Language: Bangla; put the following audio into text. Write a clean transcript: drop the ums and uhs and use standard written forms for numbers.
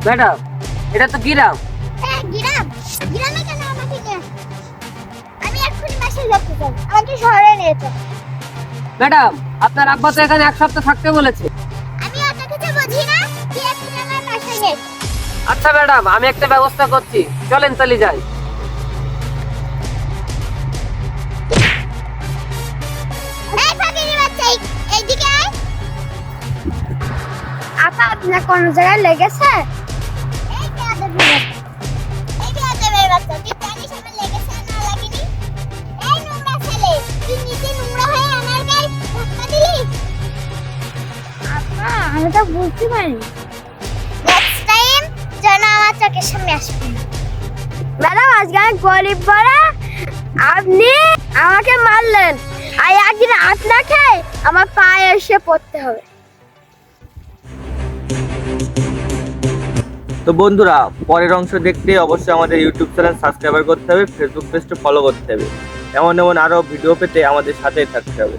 ম্যাডাম, এটা তো গ্রাম। হ্যাঁ গ্রাম। গ্রামে কেন আমাকে নিয়ে আসছো? আমি এক্ষুনি বাসায় যেতে চাই, আমাকে শহরে নিয়ে চল। ম্যাডাম, আপনার আব্বা তো এখানে 1 সপ্তাহ থাকতে বলেছে। আমি অত কিছু বুঝি না, তুই এক্ষুনি আমার বাসায় নিয়ে চল। আচ্ছা ম্যাডাম, আমি একটা ব্যবস্থা করছি, চলেন চলে যাই। এই ফাঁকির বাচ্চা, এইদিকে আয়। আপা আপনার কোন জায়গায় লেগেছে? এই যে আদবের বাচ্চা, এই যে আদবের বাচ্চা, তুই জানিস আমার লেগেছে না লাগেনি? এই নোংরা ছেলে, তুই নিজে নোংরা হয়ে আমার গায়ে ধাক্কা দিলি। আপা আমি তো বুঝতে পারিনি। নেক্সট টাইম যেন আমার চোখের সামনে আসবে না। ম্যাডাম আজকে আমি গরিব বলে আপনি আমাকে মারলেন, আর একদিন আপনাকে আমার পায়ে এসে পড়তে হবে। তো বন্ধুরা, পরের অংশ দেখতে অবশ্যই আমাদের ইউটিউব চ্যানেল সাবস্ক্রাইব করতে হবে, ফেসবুক পেজটা ফলো করতে হবে। এমন এমন আরো ভিডিও পেতে আমাদের সাথেই থাকতে হবে।